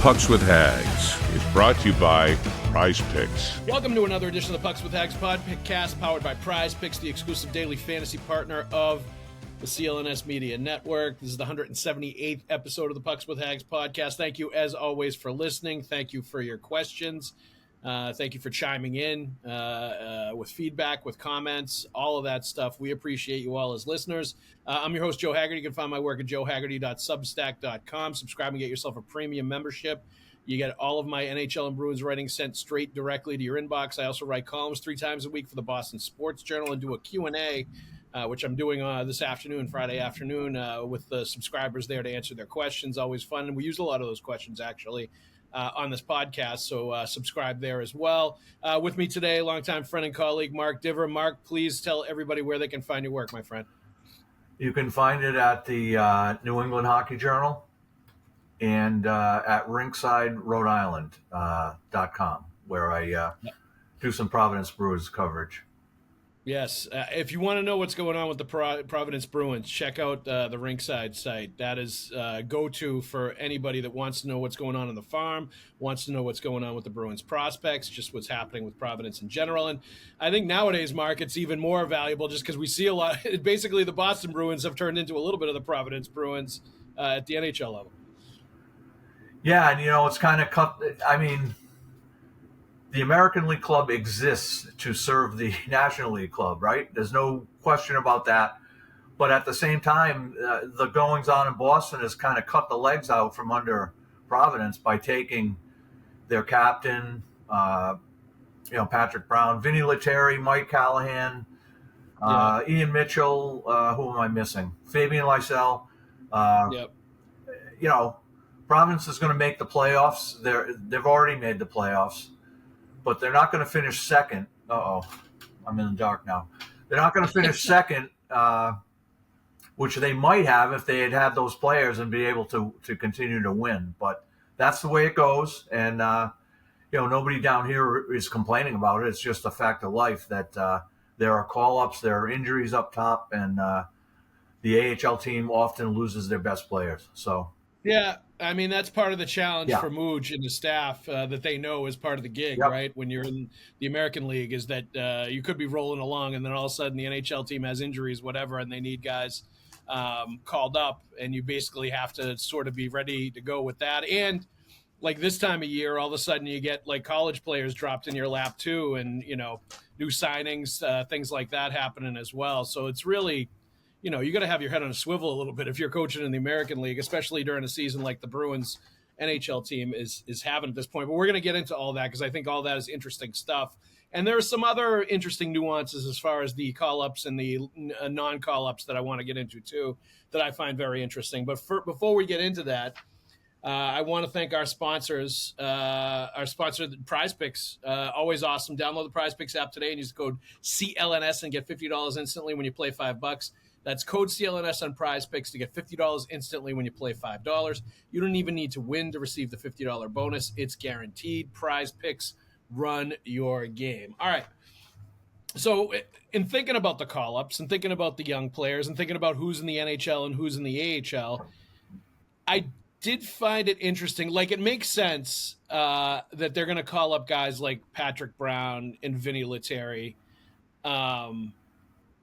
Pucks with Haggs is brought to you by Prize Picks. Welcome to another edition of the Pucks with Haggs podcast, powered by Prize Picks, the exclusive daily fantasy partner of the CLNS Media Network. This is the 178th episode of the Pucks with Haggs podcast. Thank you, as always, for listening. Thank you for your questions. Thank you for chiming in with feedback, with comments, all of that stuff. We appreciate you all as listeners. I'm your host, Joe Haggerty. You can find my work at joehaggerty.substack.com. Subscribe and get yourself a premium membership. You get all of my NHL and Bruins writing sent straight directly to your inbox. I also write columns 3 times a week for the Boston Sports Journal and do a Q&A, which I'm doing this afternoon, Friday afternoon, with the subscribers there to answer their questions. Always fun. And we use a lot of those questions, actually, on this podcast, so subscribe there as well. With me today, longtime friend and colleague, Mark Divver. Mark, please tell everybody where they can find your work, my friend. You can find it at the New England Hockey Journal and at Rinkside, Rhode Island.com, where I do some Providence Bruins coverage. Yes. If you want to know what's going on with the Providence Bruins, check out the Rinkside site. That is go-to for anybody that wants to know what's going on in the farm, wants to know what's going on with the Bruins prospects, just what's happening with Providence in general. And I think nowadays, Mark, it's even more valuable just because we see a lot. Basically, the Boston Bruins have turned into a little bit of the Providence Bruins at the NHL level. Yeah, and, it's kind of cut. I mean, the American League Club exists to serve the National League Club, right? There's no question about that. But at the same time, the goings-on in Boston has kind of cut the legs out from under Providence by taking their captain, Patrick Brown, Vinny Lettieri, Mike Callahan, Ian Mitchell, who am I missing? Fabian Lysel. Providence is going to make the playoffs. They've already made the playoffs. But they're not going to finish second. I'm in the dark now. They're not going to finish second, which they might have if they had those players and be able to continue to win. But that's the way it goes. And, nobody down here is complaining about it. It's just a fact of life that there are call-ups, there are injuries up top, and the AHL team often loses their best players. So. Yeah, I mean, that's part of the challenge for Mooj and the staff that they know is part of the gig, right? When you're in the American League, is that you could be rolling along and then all of a sudden the NHL team has injuries, whatever, and they need guys called up, and you basically have to sort of be ready to go with that. And like this time of year, all of a sudden you get like college players dropped in your lap too, and, new signings, things like that happening as well. So it's really – you got to have your head on a swivel a little bit if you're coaching in the American League, especially during a season like the Bruins NHL team is having at this point. But we're going to get into all that because I think all that is interesting stuff. And there are some other interesting nuances as far as the call-ups and the non-call-ups that I want to get into too that I find very interesting. But before we get into that, I want to thank our sponsors. Our sponsor, Prize Picks, always awesome. Download the Prize Picks app today and use the code CLNS and get $50 instantly when you play $5. That's code CLNS on Prize Picks to get $50 instantly when you play $5. You don't even need to win to receive the $50 bonus. It's guaranteed. Prize Picks, run your game. All right. So in thinking about the call-ups and thinking about the young players and thinking about who's in the NHL and who's in the AHL, I did find it interesting. Like, it makes sense that they're going to call up guys like Patrick Brown and Vinny Lettieri,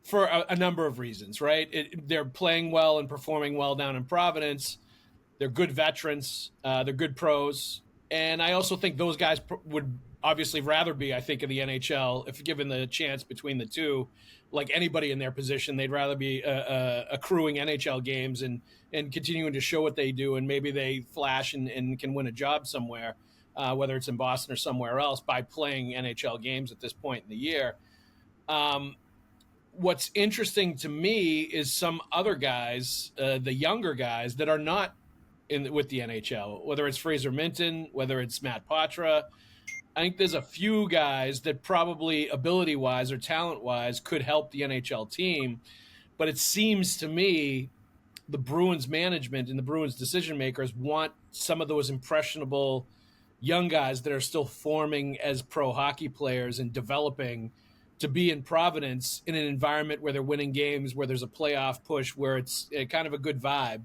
for a number of reasons, right? They're playing well and performing well down in Providence. They're good veterans. They're good pros. And I also think those guys would obviously rather be, I think, in the NHL if given the chance between the two. Like anybody in their position, they'd rather be accruing NHL games and continuing to show what they do, and maybe they flash and can win a job somewhere, whether it's in Boston or somewhere else, by playing NHL games at this point in the year. What's interesting to me is some other guys, the younger guys that are not with the NHL, whether it's Fraser Minton, whether it's Matt Patra. I think there's a few guys that probably ability-wise or talent-wise could help the NHL team, but it seems to me the Bruins management and the Bruins decision-makers want some of those impressionable young guys that are still forming as pro hockey players and developing to be in Providence in an environment where they're winning games, where there's a playoff push, where it's kind of a good vibe,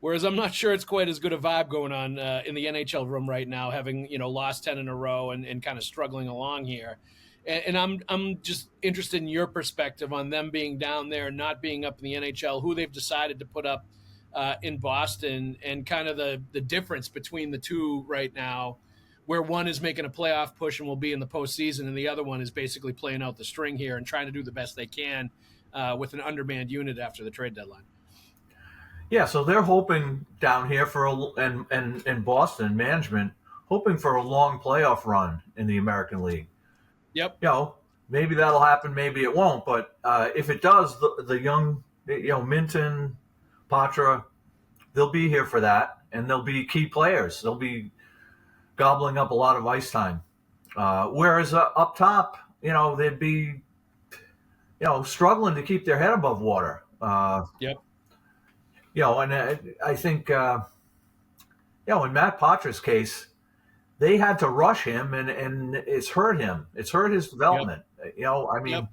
Whereas I'm not sure it's quite as good a vibe going on in the NHL room right now, having lost 10 in a row and kind of struggling along here. And I'm just interested in your perspective on them being down there, not being up in the NHL, who they've decided to put up in Boston, and kind of the difference between the two right now, where one is making a playoff push and will be in the postseason, and the other one is basically playing out the string here and trying to do the best they can with an undermanned unit after the trade deadline. Yeah, so they're hoping down here and Boston management hoping for a long playoff run in the American League. Yep. Maybe that'll happen, maybe it won't. But if it does, the young, Minton, Patra, they'll be here for that, and they'll be key players. They'll be gobbling up a lot of ice time. Whereas up top, they'd be, struggling to keep their head above water. Yep. And I think, in Matt Patra's case, they had to rush him, and it's hurt him. It's hurt his development. Yep.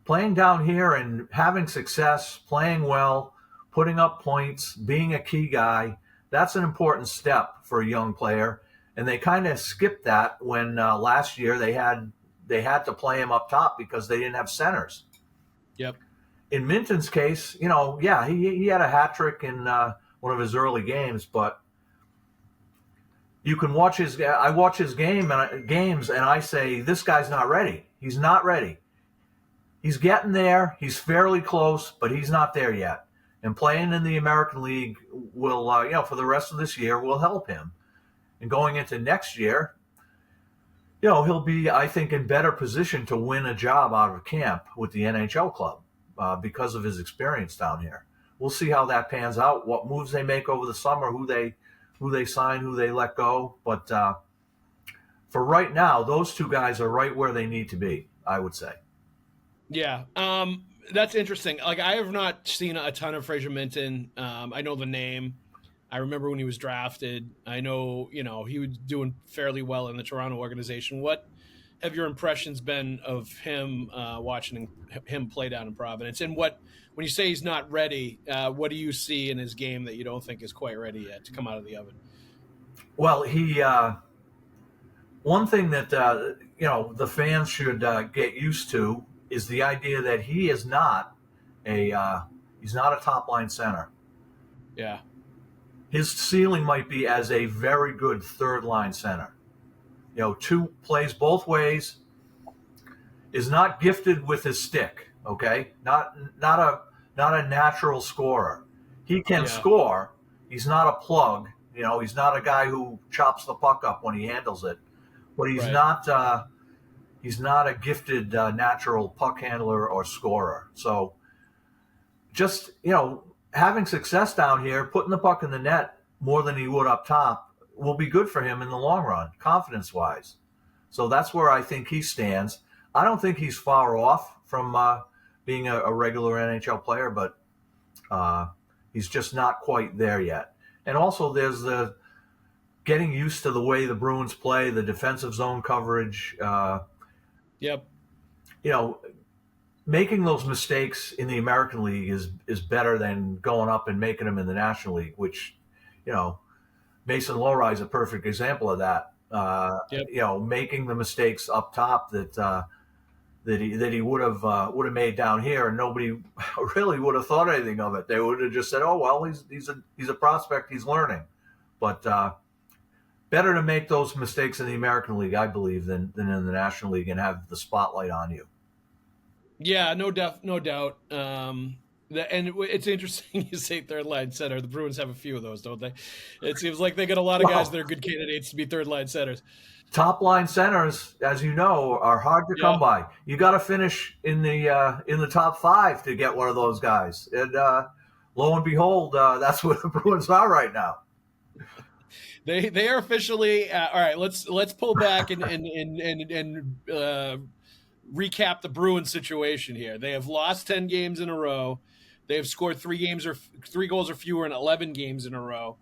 Playing down here and having success, playing well, putting up points, being a key guy, that's an important step for a young player. And they kind of skipped that when last year they had to play him up top because they didn't have centers. Yep. In Minton's case, he had a hat trick in one of his early games, but you can watch I watch his games and I say, this guy's not ready. He's not ready. He's getting there. He's fairly close, but he's not there yet. And playing in the American League will, for the rest of this year, will help him. And going into next year, he'll be, I think, in better position to win a job out of camp with the NHL club because of his experience down here. We'll see how that pans out, what moves they make over the summer, who they sign, who they let go. But for right now, those two guys are right where they need to be, I would say. Yeah. That's interesting. Like, I have not seen a ton of Fraser Minton. I know the name. I remember when he was drafted. I know, he was doing fairly well in the Toronto organization. What have your impressions been of him watching him play down in Providence? And when you say he's not ready, what do you see in his game that you don't think is quite ready yet to come out of the oven? Well, he one thing that the fans should get used to is the idea that he is not he's not a top line center. Yeah. His ceiling might be as a very good third line center. Plays both ways, is not gifted with his stick. Okay, not a natural scorer. He can score. He's not a plug. He's not a guy who chops the puck up when he handles it. But he's not. He's not a gifted natural puck handler or scorer. So, just having success down here, putting the puck in the net more than he would up top, will be good for him in the long run, confidence-wise. So that's where I think he stands. I don't think he's far off from being a regular NHL player, but he's just not quite there yet. And also there's the getting used to the way the Bruins play, the defensive zone coverage. Yep. Making those mistakes in the American League is better than going up and making them in the National League, which, Mason Lohrei is a perfect example of that. Making the mistakes up top that he would have made down here, and nobody really would have thought anything of it. They would have just said, "Oh well, he's a prospect, he's learning." But better to make those mistakes in the American League, I believe, than in the National League and have the spotlight on you. Yeah, no doubt. And it's interesting you say third line center. The Bruins have a few of those, don't they? It seems like they got a lot of guys that are good candidates to be third line centers. Top line centers, as you know, are hard to come by. You got to finish in the top 5 to get one of those guys. And lo and behold, that's what the Bruins are right now. They are officially all right. Let's pull back and recap the Bruins situation here. They have lost 10 games in a row. They have scored 3 goals or fewer in 11 games in a row.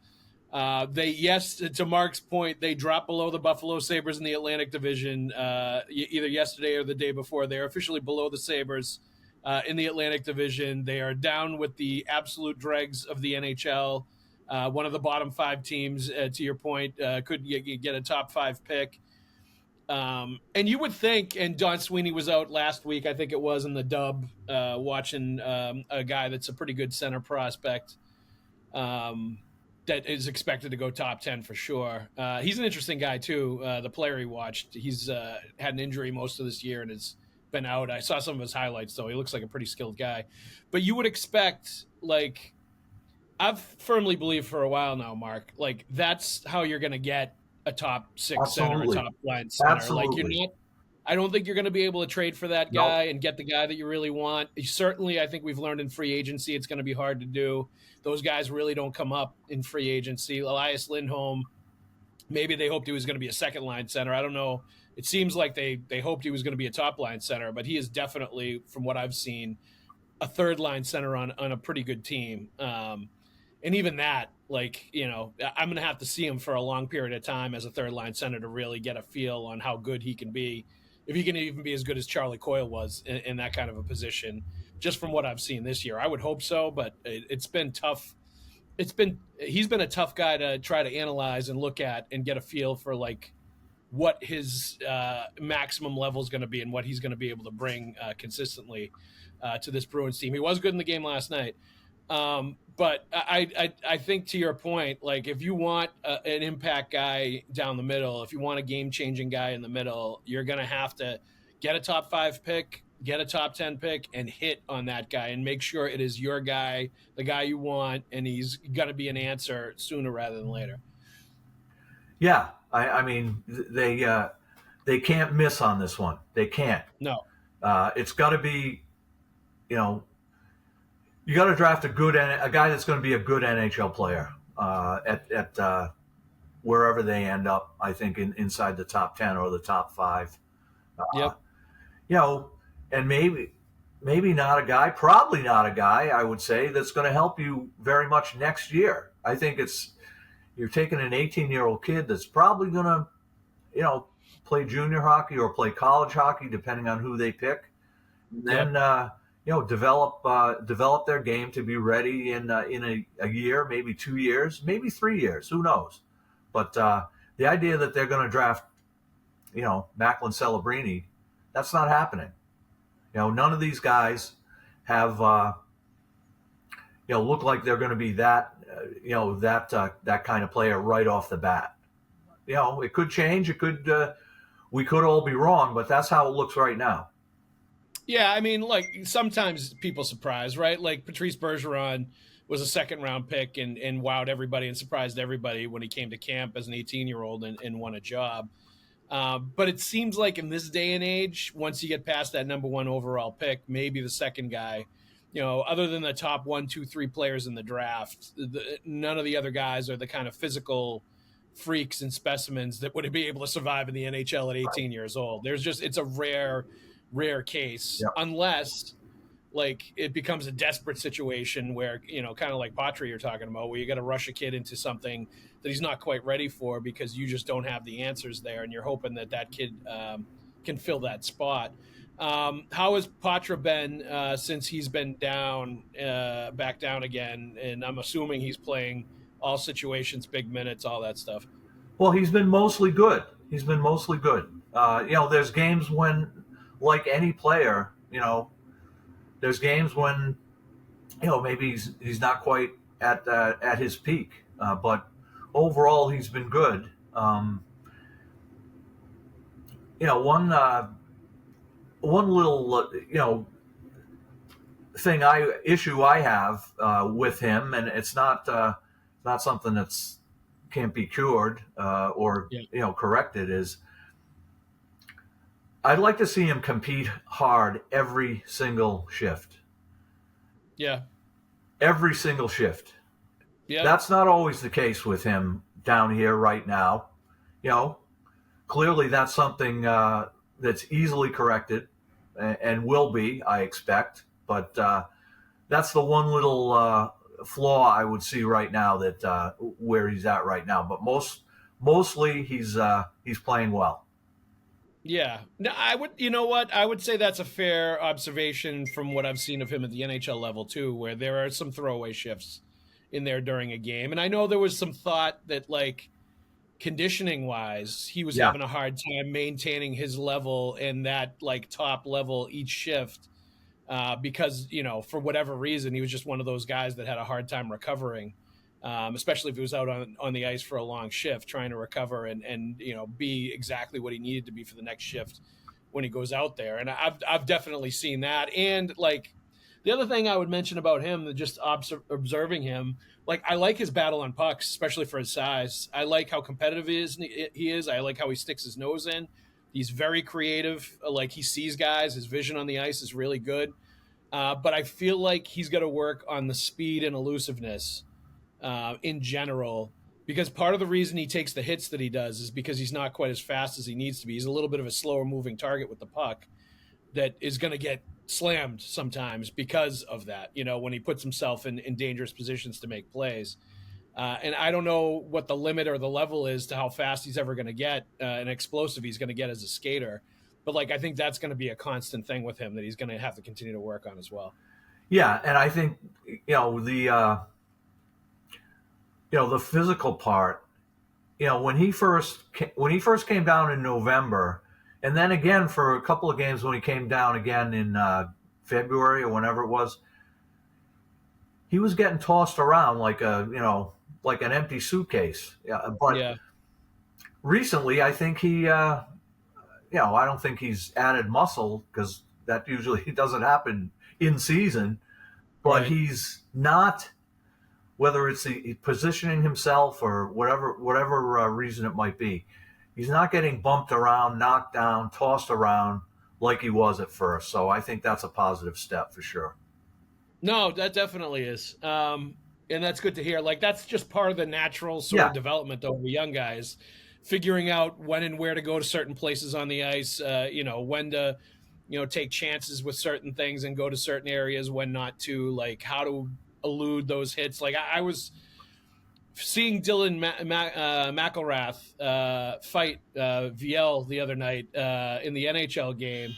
To Mark's point, they dropped below the Buffalo Sabres in the Atlantic Division either yesterday or the day before. They are officially below the Sabres in the Atlantic Division. They are down with the absolute dregs of the NHL one of the bottom 5 teams, to your point, could you get a top 5 pick. And you would think, and Don Sweeney was out last week, I think it was, in the dub, watching a guy that's a pretty good center prospect that is expected to go top 10 for sure. He's an interesting guy too. The player he watched, he's had an injury most of this year and has been out. I saw some of his highlights, though. He looks like a pretty skilled guy. But you would expect, like, I've firmly believed for a while now, Mark, like, that's how you're going to get a top 6 center, a top line center. Absolutely. Like, I don't think you're going to be able to trade for that guy and get the guy that you really want. Certainly, I think we've learned in free agency it's going to be hard to do. Those guys really don't come up in free agency. Elias Lindholm, maybe they hoped he was going to be a second-line center. I don't know. It seems like they hoped he was going to be a top-line center, but he is definitely, from what I've seen, a third-line center on a pretty good team. And even that, like, you know, I'm going to have to see him for a long period of time as a third-line center to really get a feel on how good he can be. If he can even be as good as Charlie Coyle was in that kind of a position, just from what I've seen this year. I would hope so, but it's been tough. He's been a tough guy to try to analyze and look at and get a feel for, like, what his maximum level is going to be and what he's going to be able to bring consistently to this Bruins team. He was good in the game last night. But I think, to your point, like, if you want an impact guy down the middle, if you want a game-changing guy in the middle, you're going to have to get a top 5 pick, get a top 10 pick, and hit on that guy and make sure it is your guy, the guy you want, and he's going to be an answer sooner rather than later. Yeah, I mean, they can't miss on this one. They can't. No. It's got to be, you know, you got to draft a guy that's going to be a good NHL player at wherever they end up. I think inside the top 10 or the top 5. Yep. You know, and maybe not a guy, probably not a guy, I would say, that's going to help you very much next year. I think you're taking an 18-year-old kid that's probably going to, you know, play junior hockey or play college hockey, depending on who they pick. And then, you know, develop their game to be ready in a year, maybe 2 years, maybe 3 years. Who knows? But the idea that they're going to draft, you know, Macklin Celebrini, that's not happening. You know, none of these guys have, you know, look like they're going to be that, you know, that kind of player right off the bat. You know, it could change. It could. We could all be wrong, but that's how it looks right now. Yeah, I mean, like, sometimes people surprise, right? Like, Patrice Bergeron was a second-round pick and wowed everybody and surprised everybody when he came to camp as an 18-year-old and won a job. But it seems like in this day and age, once you get past that number 1 overall pick, maybe the second guy, you know, other than the top 1, 2, 3 players in the draft, none of the other guys are the kind of physical freaks and specimens that would be able to survive in the NHL at 18 years old. It's a rare case, unless, like, it becomes a desperate situation where, you know, kind of like Patry you're talking about, where you got to rush a kid into something that he's not quite ready for because you just don't have the answers there, and you're hoping that kid can fill that spot. How has Patra been since he's been down, back down again? And I'm assuming he's playing all situations, big minutes, all that stuff. Well, he's been mostly good. You know, there's games when, like any player, you know, there's games when, you know, maybe he's not quite at his peak, but overall he's been good. You know, one little you know issue I have with him, and it's not something that's can't be cured or you know, corrected, is I'd like to see him compete hard every single shift. Yeah. Every single shift. Yeah. That's not always the case with him down here right now. You know, clearly that's something that's easily corrected and will be, I expect. But that's the one little flaw I would see right now, that where he's at right now. But mostly he's playing well. Yeah, no, you know what? I would say that's a fair observation from what I've seen of him at the NHL level too, where there are some throwaway shifts in there during a game. And I know there was some thought that, like, conditioning wise, he was having a hard time maintaining his level and that, like, top level each shift because, you know, for whatever reason, he was just one of those guys that had a hard time recovering, especially if he was out on the ice for a long shift trying to recover and you know, be exactly what he needed to be for the next shift when he goes out there. And I've definitely seen that. And, like, the other thing I would mention about him, just observing him, like, I like his battle on pucks, especially for his size. I like how competitive he is. I like how he sticks his nose in. He's very creative. Like, he sees guys. His vision on the ice is really good. But I feel like he's got to work on the speed and elusiveness in general, because part of the reason he takes the hits that he does is because he's not quite as fast as he needs to be. He's a little bit of a slower moving target with the puck that is going to get slammed sometimes because of that, you know, when he puts himself in dangerous positions to make plays. And I don't know what the limit or the level is to how fast he's ever going to get and explosive he's going to get as a skater. But, like, I think that's going to be a constant thing with him that he's going to have to continue to work on as well. Yeah, and I think, you know, the physical part, you know, when he first came down in November, and then again for a couple of games when he came down again in February or whenever it was, he was getting tossed around like an empty suitcase. Yeah, but recently I think he, I don't think he's added muscle, because that usually doesn't happen in season. But he's not, whether it's the positioning himself or whatever reason it might be, he's not getting bumped around, knocked down, tossed around like he was at first. So I think that's a positive step for sure. No, that definitely is. And that's good to hear. Like, that's just part of the natural sort of development of the young guys, figuring out when and where to go to certain places on the ice, when to, take chances with certain things and go to certain areas, when not to, like, how to elude those hits. Like, I was seeing Dylan McElrath fight VL the other night in the NHL game.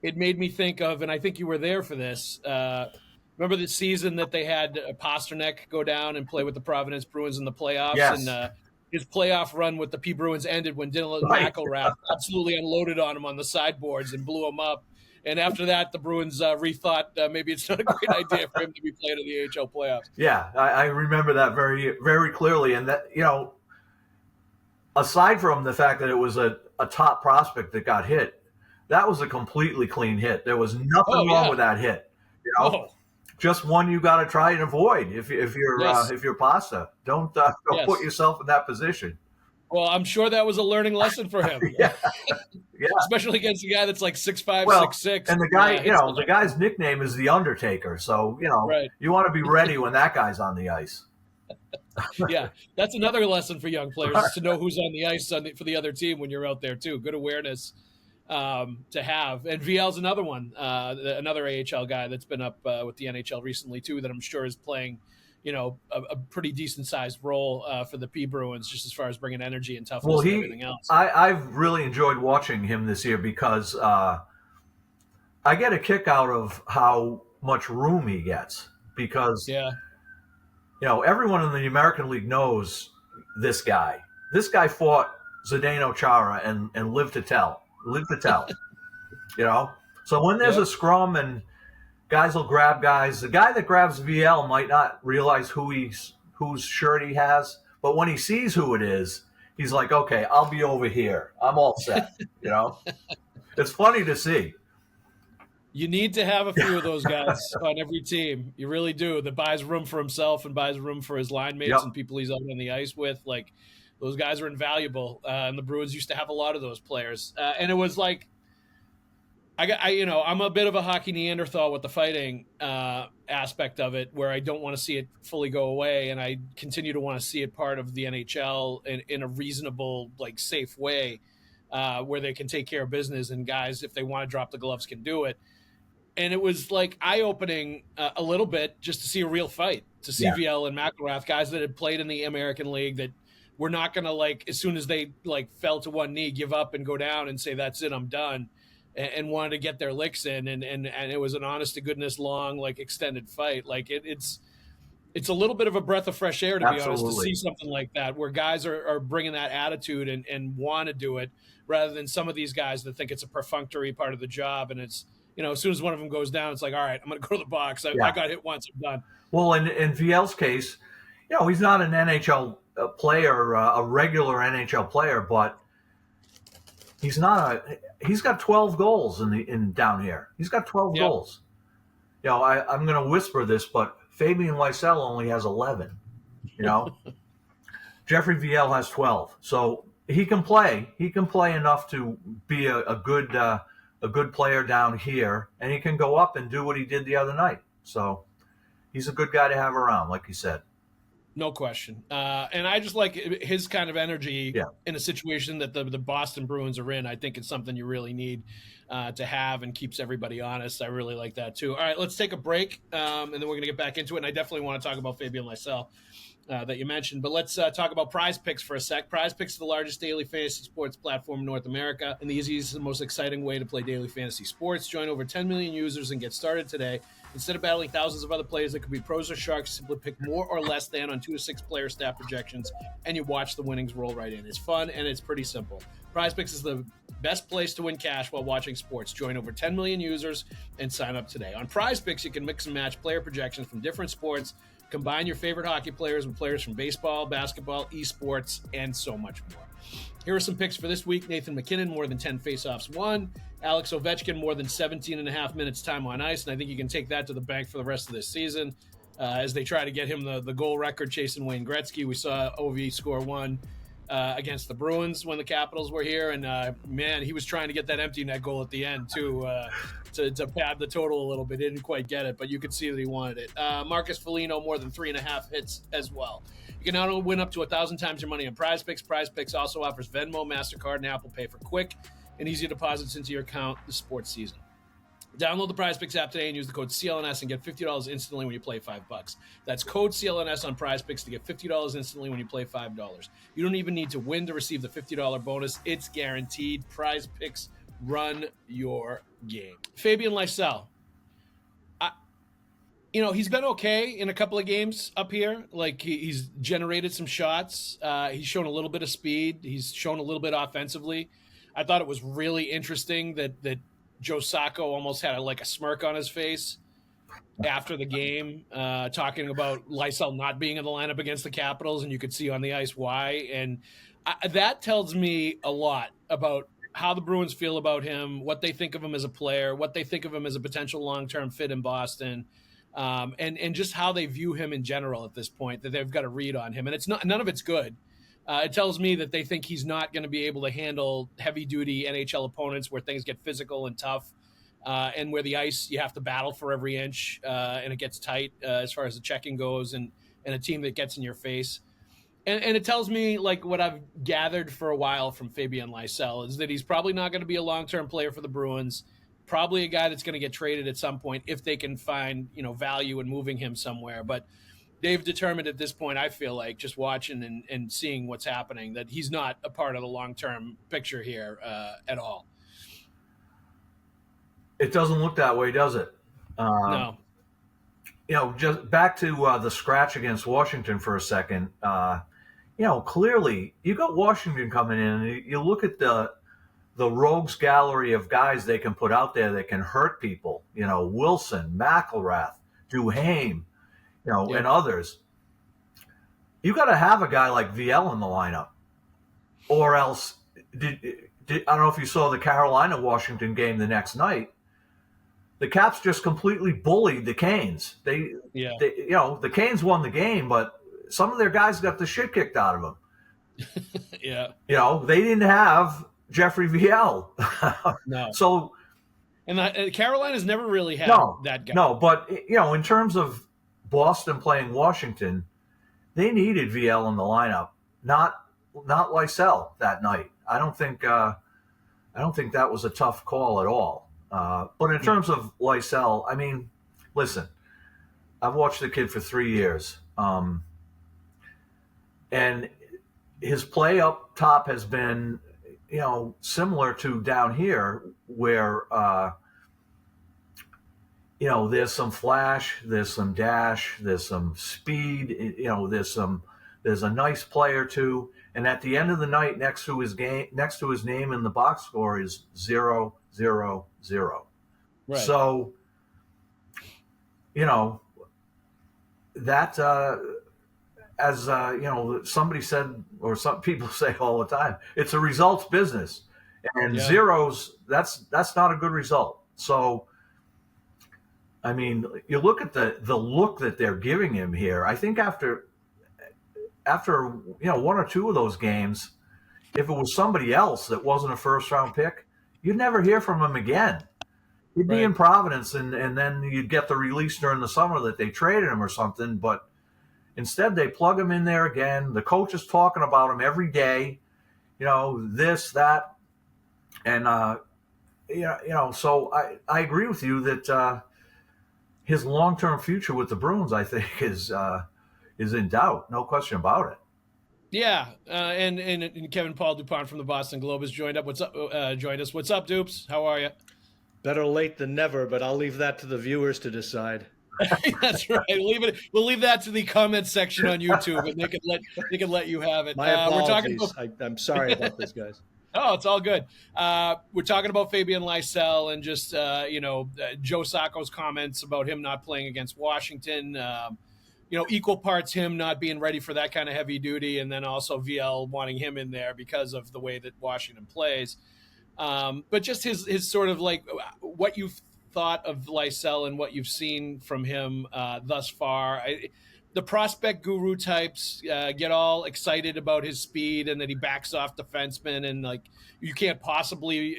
It made me think of, and I think you were there for this, remember the season that they had Pasternak go down and play with the Providence Bruins in the playoffs? Yes. And his playoff run with the P Bruins ended when Dylan McElrath absolutely unloaded on him on the sideboards and blew him up. And after that, the Bruins rethought maybe it's not a great idea for him to be playing in the AHL playoffs. Yeah, I remember that very, very clearly. And that, aside from the fact that it was a top prospect that got hit, that was a completely clean hit. There was nothing wrong with that hit. Just one you got to try and avoid if you're Pasta. Don't put yourself in that position. Well, I'm sure that was a learning lesson for him. Yeah. Especially against a guy that's like 6'5", 6'6". And the guy, the guy's nickname is the Undertaker. So, you want to be ready when that guy's on the ice. Yeah, that's another lesson for young players, is to know who's on the ice for the other team when you're out there too. Good awareness to have. And VL's another one, another AHL guy that's been up with the NHL recently too, that I'm sure is playing, a pretty decent sized role for the P Bruins, just as far as bringing energy and toughness and everything else. I've really enjoyed watching him this year because I get a kick out of how much room he gets, because everyone in the American League knows this guy. This guy fought Zdeno Chara and lived to tell. So when there's a scrum and guys will grab guys, the guy that grabs VL might not realize whose shirt he has, but when he sees who it is, he's like, okay, I'll be over here. I'm all set. It's funny to see. You need to have a few of those guys on every team. You really do. That buys room for himself and buys room for his line mates and people he's out on the ice with. Like, those guys are invaluable. And the Bruins used to have a lot of those players. And it was like, I'm a bit of a hockey Neanderthal with the fighting aspect of it, where I don't want to see it fully go away, and I continue to want to see it part of the NHL in a reasonable, like, safe way, where they can take care of business, and guys, if they want to drop the gloves, can do it. And it was like eye-opening a little bit just to see a real fight, to see VL and McElrath, guys that had played in the American League, that were not going to, like, as soon as they, like, fell to one knee, give up and go down and say, that's it, I'm done. And wanted to get their licks in, and it was an honest to goodness long, like, extended fight. Like, it's It's a little bit of a breath of fresh air, to be honest, to see Absolutely. something like that where guys are bringing that attitude and want to do it, rather than some of these guys that think it's a perfunctory part of the job. And it's, as soon as one of them goes down, it's like, all right, I'm going to go to the box. I Yeah. got hit once, I'm done. Well, in VL's case, he's not an NHL player, a regular NHL player, but he's got 12 goals in down here. He's got 12 Yep. goals. I'm going to whisper this, but Fabian Lysel only has 11. Jeffrey VL has 12. So he can play. He can play enough to be a good player down here, and he can go up and do what he did the other night. So he's a good guy to have around, like you said. No question. And I just like his kind of energy in a situation that the Boston Bruins are in. I think it's something you really need to have and keeps everybody honest. I really like that too. All right, let's take a break, and then we're going to get back into it. And I definitely want to talk about Fabian Lysel that you mentioned. But let's talk about Prize Picks for a sec. Prize Picks is the largest daily fantasy sports platform in North America and the easiest and most exciting way to play daily fantasy sports. Join over 10 million users and get started today. Instead of battling thousands of other players that could be pros or sharks, simply pick more or less than on 2 to 6 player stat projections, and you watch the winnings roll right in. It's fun, and it's pretty simple. Prize Picks is the best place to win cash while watching sports. Join over 10 million users and sign up today. On Prize Picks, you can mix and match player projections from different sports, combine your favorite hockey players with players from baseball, basketball, esports, and so much more. Here are some picks for this week. Nathan McKinnon, more than 10 faceoffs won. Alex Ovechkin, more than 17 and a half minutes time on ice. And I think you can take that to the bank for the rest of this season as they try to get him the goal record chasing Wayne Gretzky. We saw OV score one against the Bruins when the Capitals were here. And, man, he was trying to get that empty net goal at the end, too, to pad the total a little bit. He didn't quite get it, but you could see that he wanted it. Marcus Foligno, more than 3.5 hits as well. You can not only win up to 1,000 times your money on Prize Picks. Prize Picks also offers Venmo, MasterCard, and Apple Pay for quick and easy deposits into your account this sports season. Download the Prize Picks app today and use the code CLNS and get $50 instantly when you play $5. That's code CLNS on Prize Picks to get $50 instantly when you play $5. You don't even need to win to receive the $50 bonus. It's guaranteed. Prize Picks, run your game. Fabian Lysel. He's been okay in a couple of games up here. Like, he's generated some shots. He's shown a little bit of speed. He's shown a little bit offensively. I thought it was really interesting that Joe Sacco almost had a smirk on his face after the game, talking about Lysel not being in the lineup against the Capitals, and you could see on the ice why. And that tells me a lot about how the Bruins feel about him, what they think of him as a player, what they think of him as a potential long-term fit in Boston. And just how they view him in general at this point, that they've got a read on him. And it's none of it's good. It tells me that they think he's not going to be able to handle heavy-duty NHL opponents where things get physical and tough, and where the ice, you have to battle for every inch, and it gets tight as far as the checking goes, and a team that gets in your face. And it tells me, like, what I've gathered for a while from Fabian Lysel is that he's probably not going to be a long-term player for the Bruins. Probably a guy that's going to get traded at some point if they can find, value in moving him somewhere. But they've determined at this point, I feel like, just watching and seeing what's happening, that he's not a part of the long-term picture here at all. It doesn't look that way, does it? No. Just back to the scratch against Washington for a second. Clearly you got Washington coming in, and you look at the rogues gallery of guys they can put out there that can hurt people. Wilson, McElrath, Duhaime, and others. You got to have a guy like VL in the lineup, or else. I don't know if you saw the Carolina-Washington game the next night. The Caps just completely bullied the Canes. They the Canes won the game, but some of their guys got the shit kicked out of them. Yeah. They didn't have Jeffrey VL. No. So, and Carolina's never really had that guy. No, but in terms of Boston playing Washington, they needed VL in the lineup, not Lysel that night. I don't think that was a tough call at all. But in terms of Lysel, I mean, listen, I've watched the kid for 3 years, and his play up top has been, similar to down here, where there's some flash, there's some dash, there's some speed, there's a nice play or two, and at the end of the night, next to his name in the box score is 0-0-0. Right. So, that as somebody said, or some people say all the time, it's a results business, and zeros, that's not a good result. So, I mean, you look at the look that they're giving him here. I think after one or two of those games, if it was somebody else that wasn't a first round pick, you'd never hear from him again. He'd be in Providence, and then you'd get the release during the summer that they traded him or something. But instead, they plug him in there again. The coach is talking about him every day, this, that. And, so I agree with you that his long-term future with the Bruins, I think, is in doubt. No question about it. Yeah, and Kevin Paul Dupont from the Boston Globe has joined us. What's up, Dupes? How are you? Better late than never, but I'll leave that to the viewers to decide. That's right. We'll leave that to the comments section on YouTube, and they can let you have it. My apologies. I'm sorry about this, guys. Oh, it's all good. We're talking about Fabian Lysel and just Joe Sacco's comments about him not playing against Washington. Equal parts him not being ready for that kind of heavy duty, and then also VL wanting him in there because of the way that Washington plays. But just his sort of like what you've thought of Lysel and what you've seen from him thus far. The prospect guru types get all excited about his speed and that he backs off defensemen, and like you can't possibly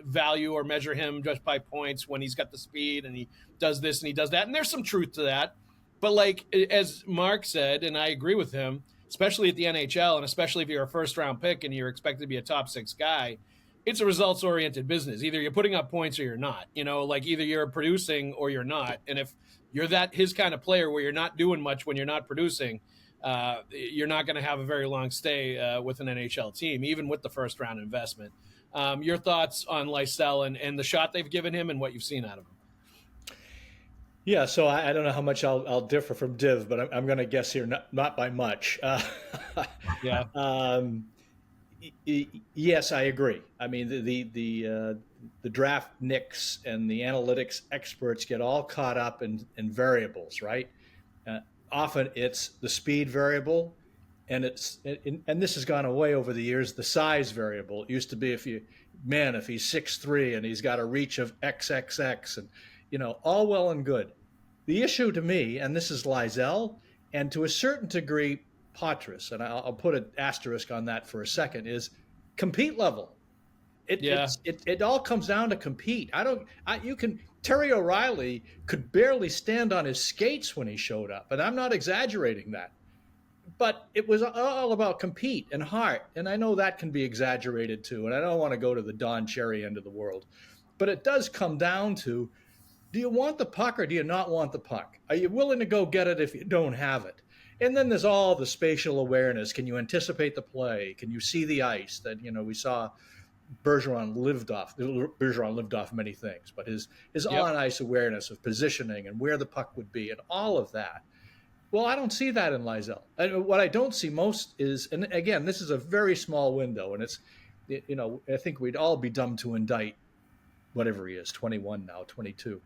value or measure him just by points when he's got the speed and he does this and he does that. And there's some truth to that. But like as Mark said, and I agree with him, especially at the NHL, and especially if you're a first-round pick and you're expected to be a top 6 guy, it's a results-oriented business. Either you're putting up points or you're not. Like either you're producing or you're not. And if you're his kind of player where you're not doing much when you're not producing, you're not going to have a very long stay with an NHL team, even with the first-round investment. Your thoughts on Lysel and the shot they've given him and what you've seen out of him? Yeah, so I don't know how much I'll differ from Div, but I'm going to guess here not by much. Yeah. Yes, I agree. I mean, the draft nicks and the analytics experts get all caught up in variables, right? Often it's the speed variable, and this has gone away over the years. The size variable. It used to be if he's 6'3" and he's got a reach of XXX, and all well and good. The issue to me, and this is Lysel, and to a certain degree, Poitras, and I'll put an asterisk on that for a second, is compete level. It all comes down to compete. Terry O'Reilly could barely stand on his skates when he showed up, and I'm not exaggerating that. But it was all about compete and heart, and I know that can be exaggerated too, and I don't want to go to the Don Cherry end of the world. But it does come down to, do you want the puck or do you not want the puck? Are you willing to go get it if you don't have it? And then there's all the spatial awareness. Can you anticipate the play? Can you see the ice? That we saw Bergeron lived off many things, but his on ice awareness of positioning and where the puck would be and all of that. Well, I don't see that in Lysel. What I don't see most is, and again, this is a very small window, and it's, I think we'd all be dumb to indict whatever he is, 21 now, 22.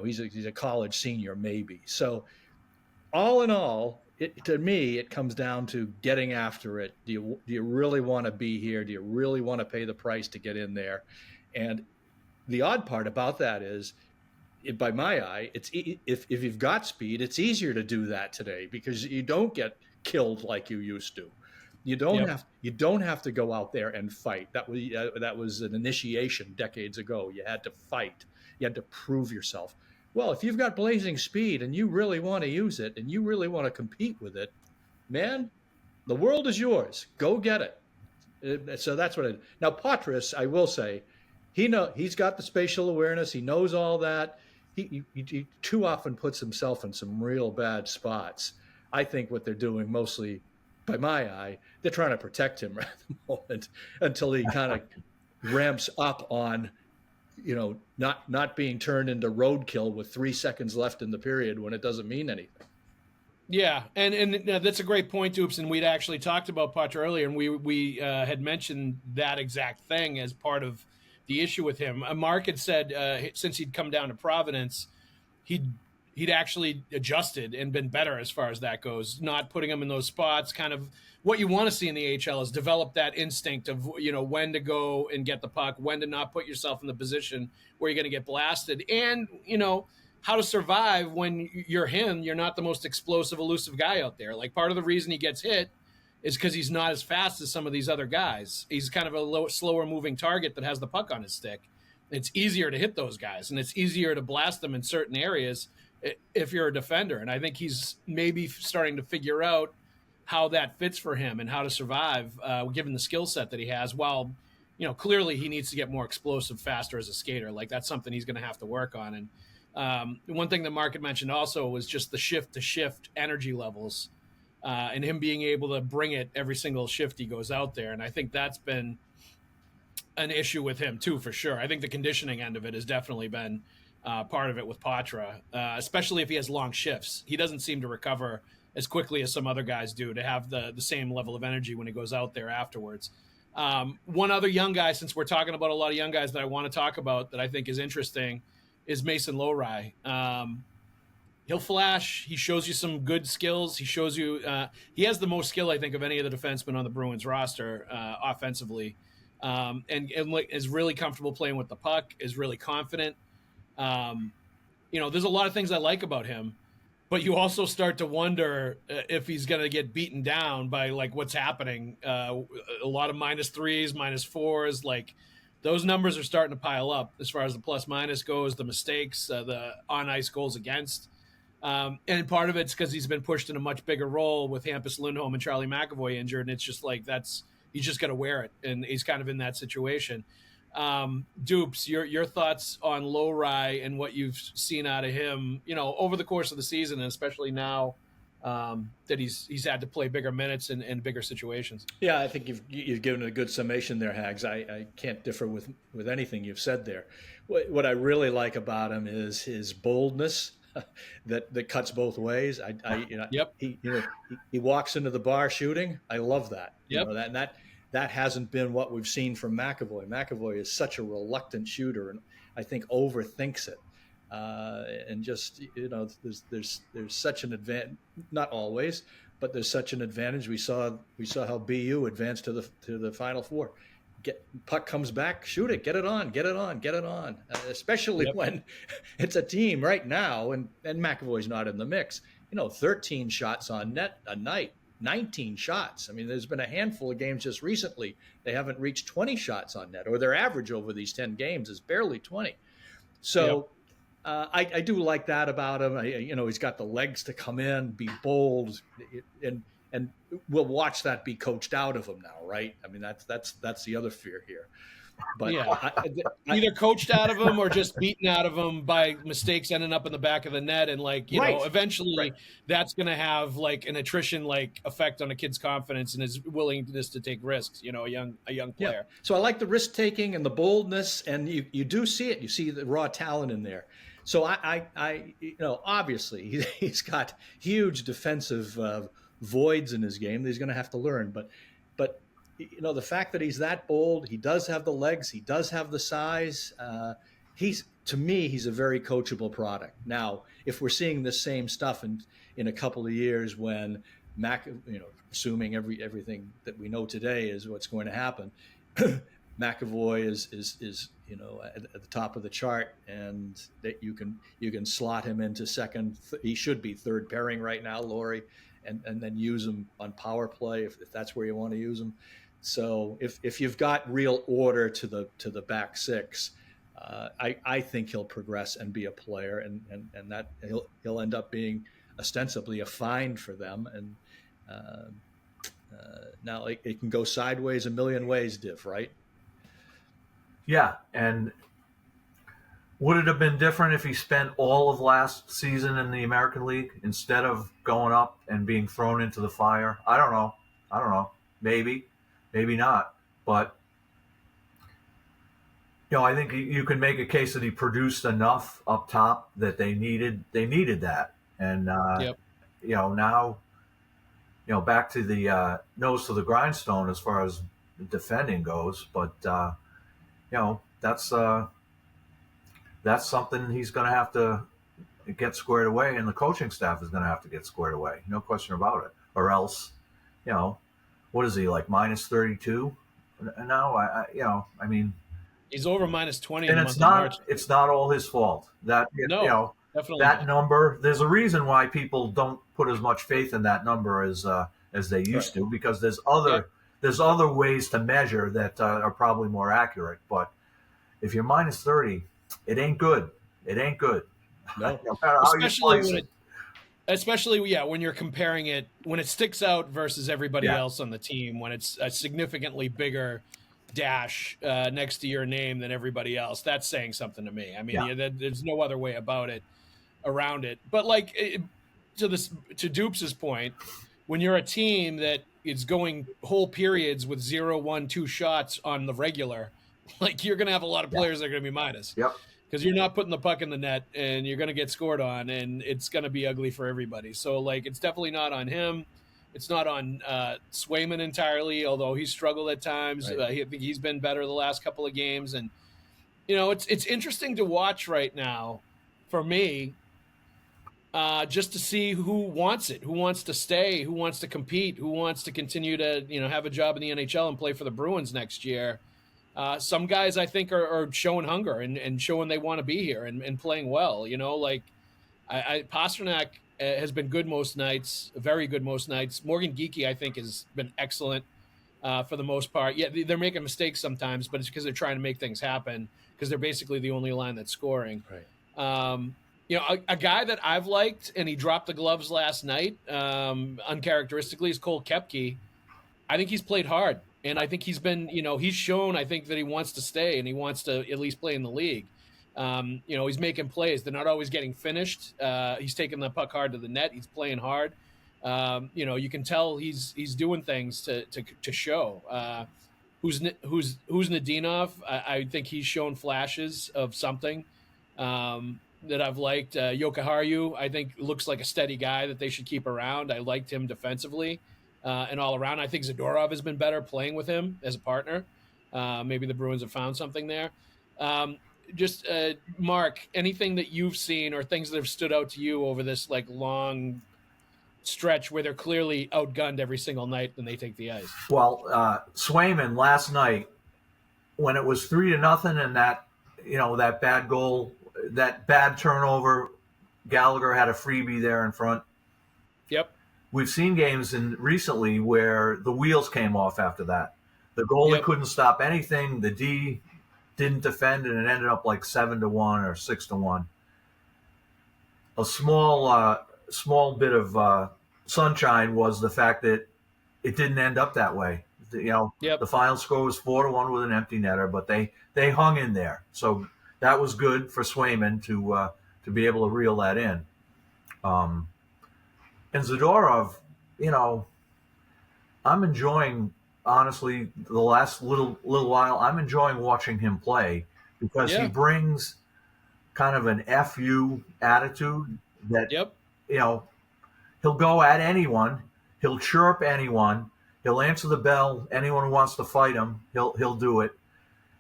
He's a college senior maybe. So all in all, to me, it comes down to getting after it. Do you really want to be here? Do you really want to pay the price to get in there? And the odd part about that is, by my eye, if you've got speed, it's easier to do that today because you don't get killed like you used to. You don't have to go out there and fight. That was an initiation decades ago. You had to fight. You had to prove yourself. Well, if you've got blazing speed and you really want to use it and you really want to compete with it, man, the world is yours. Go get it. So that's what now Poitras, I will say, he's got the spatial awareness. He knows all that. He too often puts himself in some real bad spots. I think what they're doing mostly, by my eye, they're trying to protect him at the moment until he kind of ramps up on not being turned into roadkill with 3 seconds left in the period when it doesn't mean anything. Yeah, and that's a great point, Dupes. And we'd actually talked about Potter earlier, and we had mentioned that exact thing as part of the issue with him. Mark had said since he'd come down to Providence, he'd actually adjusted and been better as far as that goes, not putting him in those spots. Kind of what you want to see in the AHL is develop that instinct of when to go and get the puck, when to not put yourself in the position where you're going to get blasted, and how to survive when you're him. You're not the most explosive, elusive guy out there. Like, part of the reason he gets hit is because he's not as fast as some of these other guys. He's kind of a slower moving target that has the puck on his stick. It's easier to hit those guys, and it's easier to blast them in certain areas if you're a defender. And I think he's maybe starting to figure out how that fits for him and how to survive given the skill set that he has. While, clearly he needs to get more explosive, faster as a skater. Like, that's something he's going to have to work on. And one thing that Mark had mentioned also was just the shift-to-shift energy levels and him being able to bring it every single shift he goes out there. And I think that's been an issue with him too, for sure. I think the conditioning end of it has definitely been part of it with Patra, especially if he has long shifts. He doesn't seem to recover as quickly as some other guys do to have the same level of energy when he goes out there afterwards. One other young guy, since we're talking about a lot of young guys that I want to talk about that I think is interesting, is Mason Lohrei. He'll flash. He shows you some good skills. He shows you he has the most skill, I think, of any of the defensemen on the Bruins roster offensively, and is really comfortable playing with the puck, is really confident. There's a lot of things I like about him, but you also start to wonder if he's going to get beaten down by like what's happening. A lot of -3s, -4s, like those numbers are starting to pile up as far as the plus-minus goes, the mistakes, the on-ice goals against. And part of it's because he's been pushed in a much bigger role with Hampus Lindholm and Charlie McAvoy injured. And it's just like, he's just got to wear it. And he's kind of in that situation. Dupes, your thoughts on Lohrei and what you've seen out of him, over the course of the season, and especially now that he's had to play bigger minutes and bigger situations. Yeah, I think you've given a good summation there, Haggs. I can't differ with anything you've said there. What I really like about him is his boldness that cuts both ways. Yep. He walks into the bar shooting. I love that. Yep. That hasn't been what we've seen from McAvoy. McAvoy is such a reluctant shooter, and I think overthinks it. And just there's such an advantage. Not always, but there's such an advantage. We saw how BU advanced to the Final Four. Puck comes back, shoot it, get it on. Especially when it's a team right now, and McAvoy's not in the mix. 13 shots on net a night. 19 shots. I mean, there's been a handful of games just recently. They haven't reached 20 shots on net, or their average over these 10 games is barely 20. So I do like that about him. He's got the legs to come in, be bold, and we'll watch that be coached out of him now, right? I mean, that's the other fear here. But either coached out of him or just beaten out of him by mistakes ending up in the back of the net, and eventually that's going to have like an attrition effect on a kid's confidence and his willingness to take risks. A young player. Yeah. So I like the risk taking and the boldness, and you do see it. You see the raw talent in there. So I obviously he's got huge defensive voids in his game that he's going to have to learn, but. The fact that he's that bold, he does have the legs, he does have the size. To me, he's a very coachable product. Now, if we're seeing the same stuff in a couple of years when assuming everything that we know today is what's going to happen, McAvoy is at the top of the chart, and that you can slot him into second. He should be third pairing right now, Lohrei, and then use him on power play if that's where you want to use him. So if you've got real order to the back six, I think he'll progress and be a player, and that he'll end up being ostensibly a find for them. And now it can go sideways a million ways, Div, right? Yeah, and would it have been different if he spent all of last season in the American League instead of going up and being thrown into the fire? I don't know. Maybe not. But I think you can make a case that he produced enough up top that they needed that. And, Yep. Now, back to the nose to the grindstone as far as defending goes. But, that's something he's going to have to get squared away, and the coaching staff is going to have to get squared away. No question about it. Or else, what is he, like -32? No, I mean, he's over -20 and in the month of March. It's not all his fault. That Definitely that not. number. There's a reason why people don't put as much faith in that number as they used to, because there's other ways to measure that are probably more accurate. But if you're -30, it ain't good. It ain't good. No. No matter how you slice it. Especially, when you're comparing it, when it sticks out versus everybody Yeah. else on the team, when it's a significantly bigger dash next to your name than everybody else, that's saying something to me. I mean, there's no other way around it. But to Dupes' point, when you're a team that is going whole periods with 0, 1, 2 shots on the regular, you're going to have a lot of players that are going to be minus. Yep. Because you're not putting the puck in the net, and you're going to get scored on, and it's going to be ugly for everybody. So, it's definitely not on him. It's not on Swayman entirely, although he's struggled at times. Right. I think he's been better the last couple of games. And, it's interesting to watch right now for me, just to see who wants it, who wants to stay, who wants to compete, who wants to continue to, have a job in the NHL and play for the Bruins next year. Some guys I think are showing hunger and showing they want to be here and playing well. Pasternak has been good most nights, very good most nights. Morgan Geekie I think has been excellent for the most part. Yeah, they're making mistakes sometimes, but it's because they're trying to make things happen because they're basically the only line that's scoring. Right. A guy that I've liked, and he dropped the gloves last night, uncharacteristically, is Cole Koepke. I think he's played hard. And I think he's been, he's shown, I think, that he wants to stay and he wants to at least play in the league. He's making plays. They're not always getting finished. He's taking the puck hard to the net. He's playing hard. You can tell he's doing things to show. Who's Nadinov? I think he's shown flashes of something that I've liked. Jokiharju, I think, looks like a steady guy that they should keep around. I liked him defensively. And all around, I think Zadorov has been better playing with him as a partner. Maybe the Bruins have found something there. Mark, anything that you've seen or things that have stood out to you over this long stretch where they're clearly outgunned every single night when they take the ice? Well, Swayman last night, when it was 3-0, and that bad goal, that bad turnover, Gallagher had a freebie there in front. Yep. We've seen games recently where the wheels came off after that. The goalie couldn't stop anything. The D didn't defend, and it ended up 7-1 or 6-1. A small bit of sunshine was the fact that it didn't end up that way. The final score was 4-1 with an empty netter, but they hung in there. So that was good for Swayman to be able to reel that in. And Zadorov, I'm enjoying, honestly, the last little while, I'm enjoying watching him play because he brings kind of an FU attitude that, he'll go at anyone, he'll chirp anyone, he'll answer the bell, anyone who wants to fight him, he'll do it.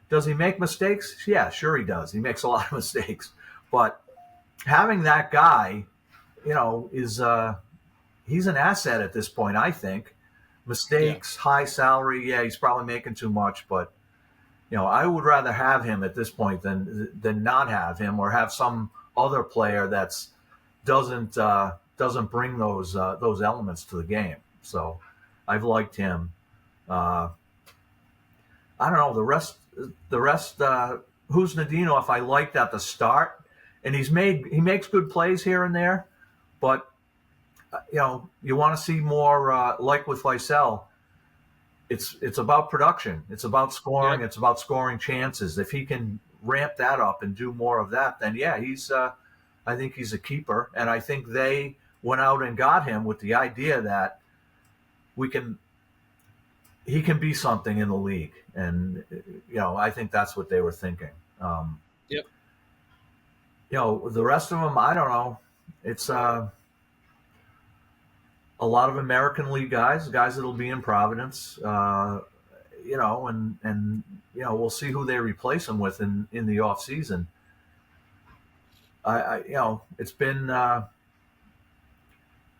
Does he make mistakes? Yeah, sure he does. He makes a lot of mistakes. But having that guy, is he's an asset at this point, I think. Mistakes, high salary, he's probably making too much, but I would rather have him at this point than not have him, or have some other player that's doesn't bring those elements to the game. So I've liked him. I don't know the rest. Who's Nadinov? I liked at the start, and he makes good plays here and there, but you want to see more, like with Lysel. It's about production. It's about scoring. It's about scoring chances. If he can ramp that up and do more of that, then I think he's a keeper. And I think they went out and got him with the idea that we can he can be something in the league, and I think that's what they were thinking. Yep. The rest of them, I don't know. It's a lot of American League guys that'll be in Providence, and we'll see who they replace them with in the off season. It's been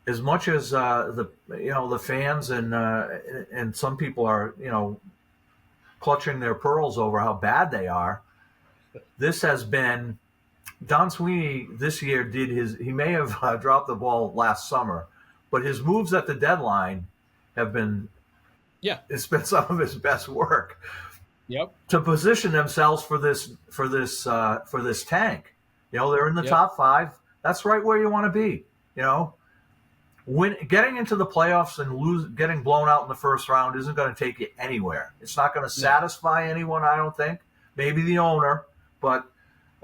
as much as the fans and some people are clutching their pearls over how bad they are. This has been Don Sweeney this year he may have dropped the ball last summer, but his moves at the deadline have been it's been some of his best work. Yep. To position themselves for this tank. They're in the top 5. That's right where you want to be. Getting into the playoffs and getting blown out in the first round isn't going to take you anywhere. It's not going to satisfy anyone, I don't think. Maybe the owner, but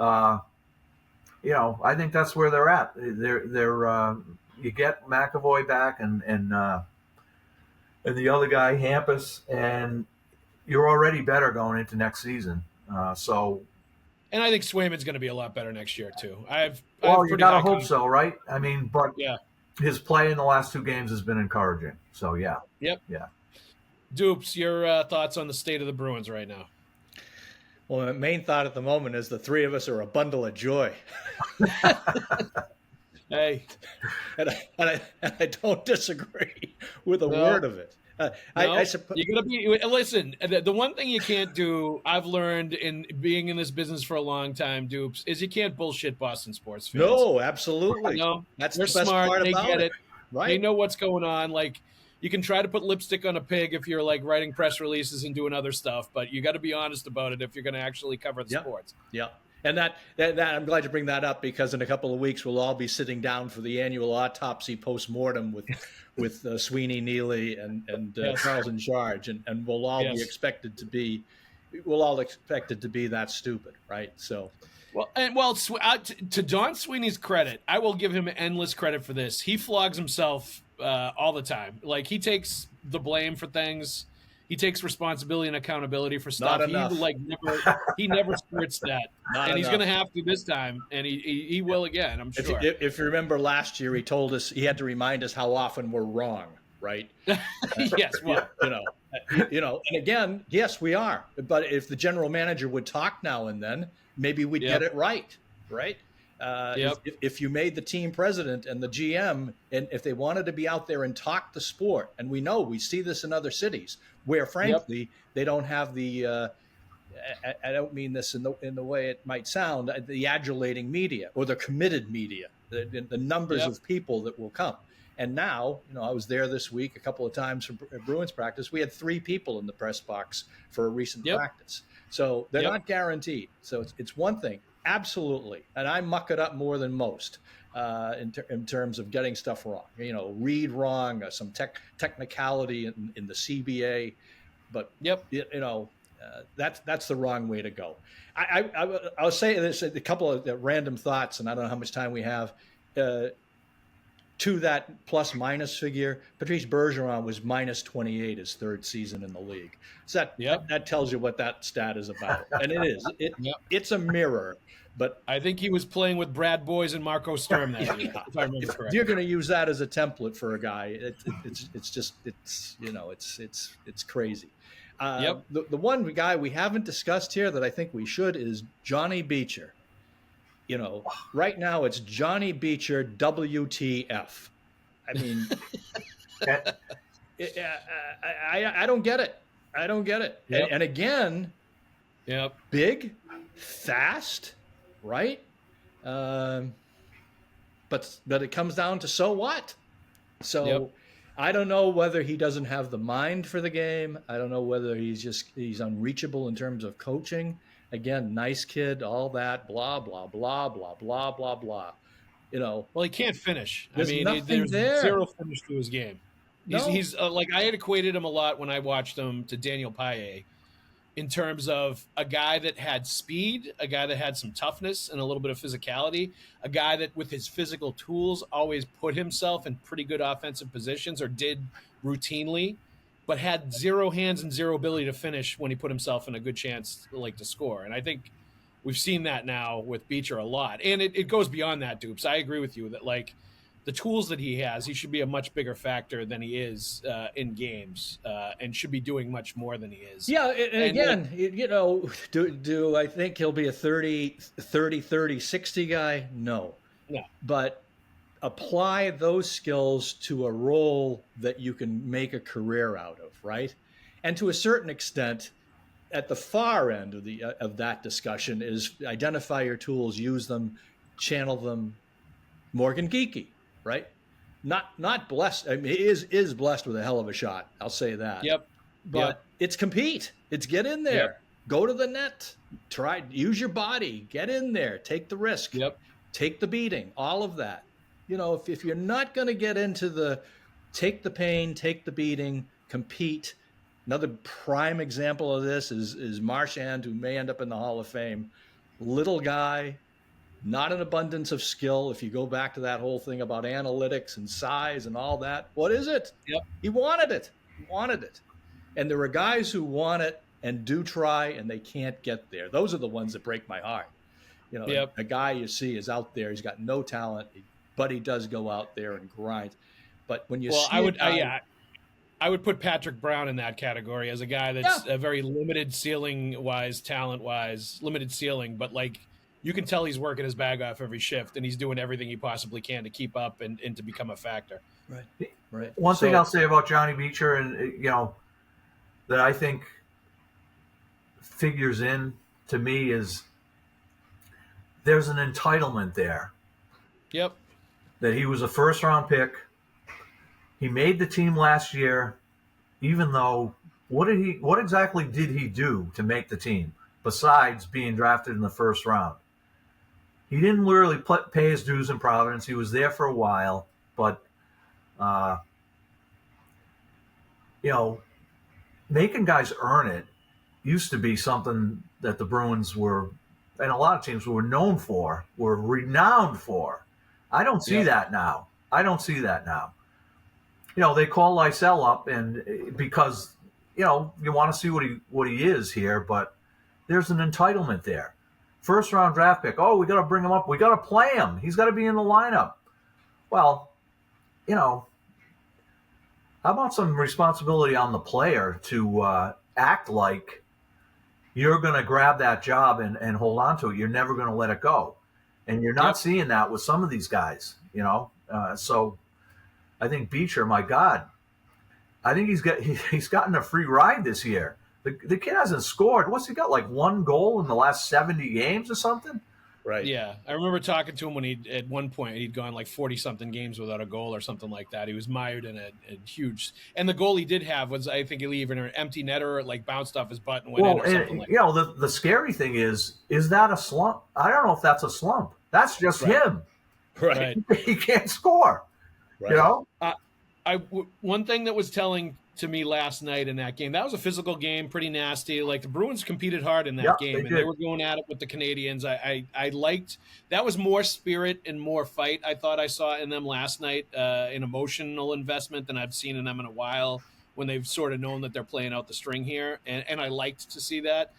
I think that's where they're at. They're you get McAvoy back and the other guy Hampus, and you're already better going into next season. And I think Swayman's going to be a lot better next year too. You got to hope so, right? I mean, but his play in the last 2 games has been encouraging. So yeah. Yep. Yeah. Dupes, your thoughts on the state of the Bruins right now? Well, my main thought at the moment is the 3 of us are a bundle of joy. Hey, and I don't disagree with a word of it. I suppose you're gonna be. Listen, the one thing you can't do, I've learned in being in this business for a long time, Dupes, is you can't bullshit Boston sports fans. No, absolutely. That's the best smart. part They about get it. Right. They know what's going on. Like, you can try to put lipstick on a pig if you're like writing press releases and doing other stuff, but you got to be honest about it if you're going to actually cover the sports. Yeah. And that I'm glad you bring that up, because in a couple of weeks we'll all be sitting down for the annual autopsy post-mortem with Sweeney, Neely, and Charles in charge, and we'll all be expected to be that stupid, right? So, to Don Sweeney's credit, I will give him endless credit for this. He flogs himself all the time. Like, he takes the blame for things. He takes responsibility and accountability for stuff. He never skirts that, and he's going to have to this time, and he will again. I'm sure. If you remember last year, he told us he had to remind us how often we're wrong, right? Yes, well, and again, yes, we are. But if the general manager would talk now and then, maybe we'd get it right? If you made the team president and the GM, and if they wanted to be out there and talk the sport, and we see this in other cities where, frankly, they don't have the I don't mean this in the way it might sound, the adulating media or the committed media, the numbers of people that will come. And now, I was there this week a couple of times for Bruins practice. We had 3 people in the press box for a recent practice. So they're not guaranteed. So it's one thing. Absolutely. And I muck it up more than most in terms of getting stuff wrong. Read wrong, some technicality in the CBA. But, that's the wrong way to go. I'll say this, a couple of random thoughts, and I don't know how much time we have. To that plus-minus figure, Patrice Bergeron was minus 28 his 3rd season in the league. So that tells you what that stat is about. And it is. It's a mirror. But I think he was playing with Brad Boys and Marco Sturm that year, if I remember correctly. You're going to use that as a template for a guy. It's crazy. The one guy we haven't discussed here that I think we should is Johnny Beecher. Right now it's Johnny Beecher WTF. I mean, I don't get it. I don't get it. And again, big, fast, right? But it comes down to so what? So I don't know whether he doesn't have the mind for the game. I don't know whether he's unreachable in terms of coaching. Again, nice kid, all that, blah, blah, blah, blah, blah, blah, blah. Well, he can't finish. There's zero finish to his game. He's like, I had equated him a lot when I watched him to Daniel Paille in terms of a guy that had speed, a guy that had some toughness and a little bit of physicality, a guy that with his physical tools always put himself in pretty good offensive positions or did routinely. but had zero hands and zero ability to finish when he put himself in a good chance to score. And I think we've seen that now with Beecher a lot. And it goes beyond that, Dupes. I agree with you that the tools that he has, he should be a much bigger factor than he is in games, and should be doing much more than he is. Yeah, and again, do I think he'll be a 30, 60 guy? No. But apply those skills to a role that you can make a career out of, right? And to a certain extent, at the far end of that discussion is identify your tools, use them, channel them. Morgan Geekie, right? Not blessed. I mean, he is blessed with a hell of a shot. I'll say that. Yep. But it's compete. It's get in there. Yep. Go to the net. Try. Use your body. Get in there. Take the risk. Yep. Take the beating. All of that. If you're not going to get into the take the pain, take the beating, compete. Another prime example of this is Marchand, who may end up in the Hall of Fame. Little guy. Not an abundance of skill. If you go back to that whole thing about analytics and size and all that, what is it? Yep. He wanted it. And there are guys who want it and do try, and they can't get there. Those are the ones that break my heart. A guy you see is out there. He's got no talent, but he does go out there and grind. But when you I would put Patrick Brown in that category as a guy that's a very limited ceiling-wise, talent-wise, limited ceiling, but you can tell he's working his bag off every shift, and he's doing everything he possibly can to keep up and to become a factor. Right. One thing I'll say about Johnny Beecher, and that I think figures in to me, is there's an entitlement there. Yep. That he was a first-round pick. He made the team last year, even though what exactly did he do to make the team besides being drafted in the first round? He didn't really pay his dues in Providence. He was there for a while, but making guys earn it used to be something that the Bruins were, and a lot of teams were known for, were renowned for. I don't see that now. They call Lysel up, and because you want to see what he is here, but there's an entitlement there. First round draft pick. Oh, we got to bring him up. We got to play him. He's got to be in the lineup. Well, how about some responsibility on the player to act like you're going to grab that job and hold on to it. You're never going to let it go. And you're not seeing that with some of these guys, So I think Beecher, my God, I think he's gotten a free ride this year. The kid hasn't scored. What's he got, one goal in the last 70 games or something? Right. Yeah. I remember talking to him when at one point he'd gone 40-something games without a goal or something like that. He was mired in a huge – and the goal he did have was, I think, he either an empty netter or bounced off his butt and went in or something like that. The scary thing is that a slump? I don't know if that's a slump. That's just him. Right. He can't score. Right. One thing that was telling to me last night in that game, that was a physical game, pretty nasty. The Bruins competed hard in that game, and they were going at it with the Canadians. I liked that was more spirit and more fight. I thought I saw in them last night, an emotional investment than I've seen in them in a while, when they've sort of known that they're playing out the string here, and I liked to see that.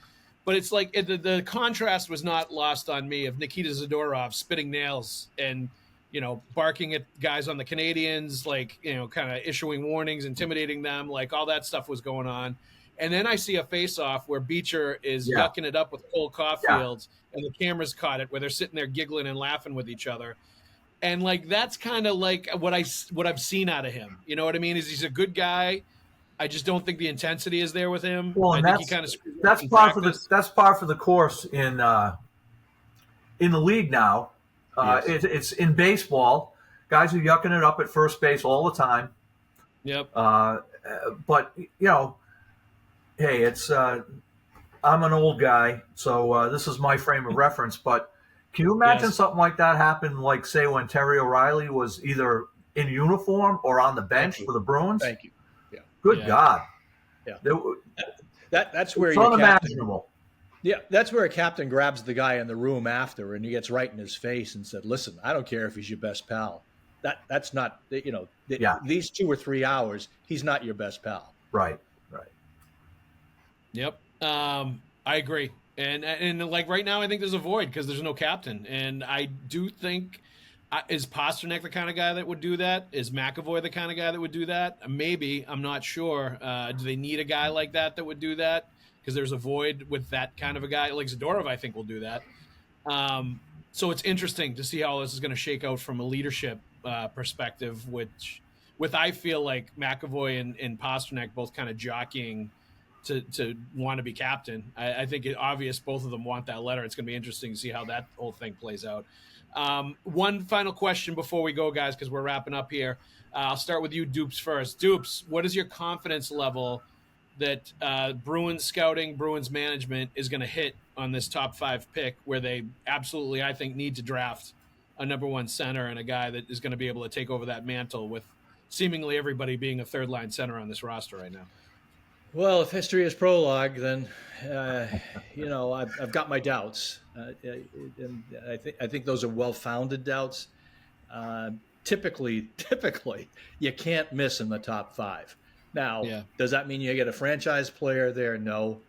But it's the contrast was not lost on me of Nikita Zadorov spitting nails and barking at guys on the Canadians, kind of issuing warnings, intimidating them, all that stuff was going on. And then I see a face-off where Beecher is yucking it up with Cole Caulfield, and the cameras caught it, where they're sitting there giggling and laughing with each other. And that's kind of what I've seen out of him. You know what I mean? Is he's a good guy. I just don't think the intensity is there with him. Well, and I think he kind of that's par for the course in the league now. It's in baseball. Guys are yucking it up at first base all the time. Yep. But hey, it's I'm an old guy, so this is my frame of reference. But can you imagine something like that happen? Say when Terry O'Reilly was either in uniform or on the bench for the Bruins. Thank you. Yeah. Good God. Yeah. That's where it's you unimaginable. Yeah, that's where a captain grabs the guy in the room after, and he gets right in his face and said, "Listen, I don't care if he's your best pal. That's not these 2 or 3 hours. He's not your best pal. Right. Yep. I agree. And like right now, I think there's a void because there's no captain. And I do think, is Pasternak the kind of guy that would do that? Is McAvoy the kind of guy that would do that? Maybe. I'm not sure. Do they need a guy like that would do that? Because there's a void with that kind of a guy. Like Zadorov, I think, will do that. So it's interesting to see how this is going to shake out from a leadership perspective, with I feel like McAvoy and Pasternak both kind of jockeying to want to be captain. I think it's obvious both of them want that letter. It's going to be interesting to see how that whole thing plays out. One final question before we go, guys, because we're wrapping up here. I'll start with you, Dupes, first. Dupes, what is your confidence level that Bruins scouting, Bruins management is going to hit on this top 5 pick, where they absolutely, I think, need to draft a number 1 center and a guy that is going to be able to take over that mantle, with seemingly everybody being a third-line center on this roster right now? Well, if history is prologue, then I've got my doubts, and I think those are well-founded doubts. Typically, you can't miss in the top 5. Now, Does that mean you get a franchise player there? No.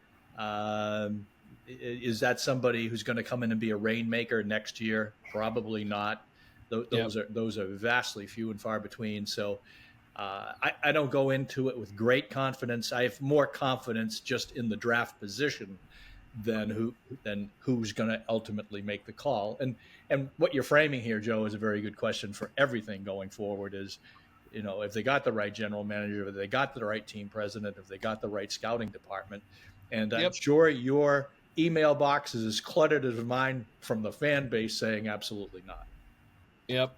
Is that somebody who's going to come in and be a rainmaker next year? Probably not. Those are vastly few and far between. So I don't go into it with great confidence. I have more confidence just in the draft position than who's going to ultimately make the call. And what you're framing here, Joe, is a very good question for everything going forward. Is, if they got the right general manager, if they got the right team president, if they got the right scouting department. And I'm sure your email box is as cluttered as mine from the fan base saying absolutely not. Yep.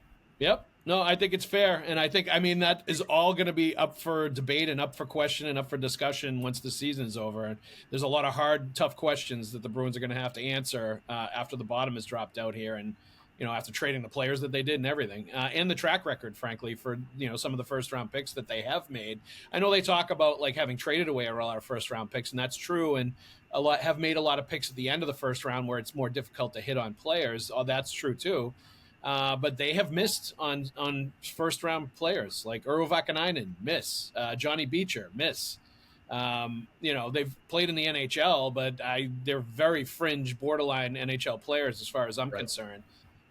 No, I think it's fair. And that is all going to be up for debate and up for question and up for discussion once the season's over. And there's a lot of hard, tough questions that the Bruins are going to have to answer after the bottom is dropped out here. And, after trading the players that they did and everything, and the track record, frankly, for, some of the first round picks that they have made. I know they talk about like having traded away a lot of first round picks, and that's true. And have made a lot of picks at the end of the first round where it's more difficult to hit on players. Oh, that's true too. But they have missed on first round players like Urho Vakanainen, miss. Johnny Beecher, miss. They've played in the NHL, but they're very fringe, borderline NHL players as far as I'm concerned.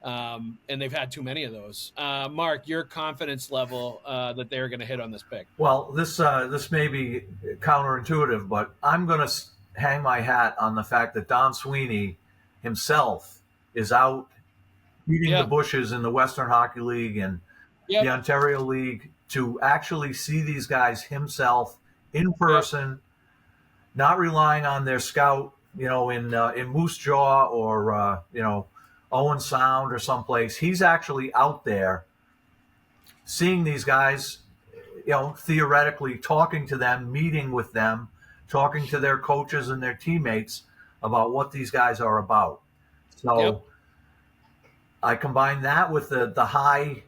And they've had too many of those. Mark, your confidence level that they're going to hit on this pick? Well, this may be counterintuitive, but I'm going to hang my hat on the fact that Don Sweeney himself is out beating the bushes in the Western Hockey League and the Ontario League to actually see these guys himself in person, not relying on their scout, in Moose Jaw or, Owen Sound or someplace. He's actually out there seeing these guys, theoretically talking to them, meeting with them, talking to their coaches and their teammates about what these guys are about. So I combine that with the high,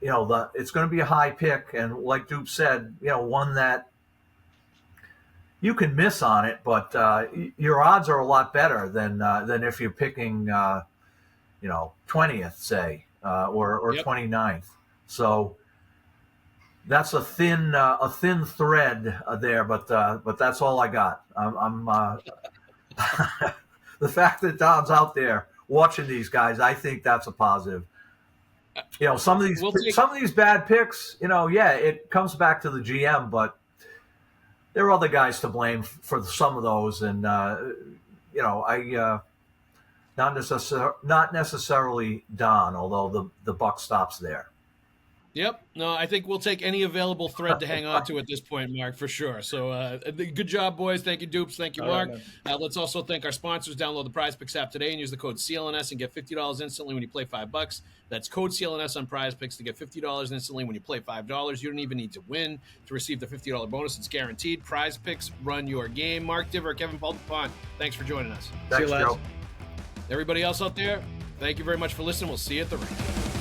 it's going to be a high pick. And like Dupe said, one that you can miss on it, but your odds are a lot better than if you're picking, 20th, say, or 29th. So that's a thin thread there, but that's all I got. I'm the fact that Don's out there watching these guys, I think that's a positive. Some of these bad picks, it comes back to the GM, but there are other guys to blame for some of those, and not necessarily Don, although the buck stops there. Yep. No, I think we'll take any available thread to hang on to at this point, Mark, for sure. So good job, boys. Thank you, Dupes. Thank you, Mark. Right, let's also thank our sponsors. Download the Prize Picks app today and use the code CLNS and get $50 instantly when you play $5. That's code CLNS on Prize Picks to get $50 instantly when you play $5. You don't even need to win to receive the $50 bonus. It's guaranteed. Prize Picks, run your game. Mark Divver, Kevin Dupont, thanks for joining us. Thanks, Joe. Everybody else out there, thank you very much for listening. We'll see you at the rink.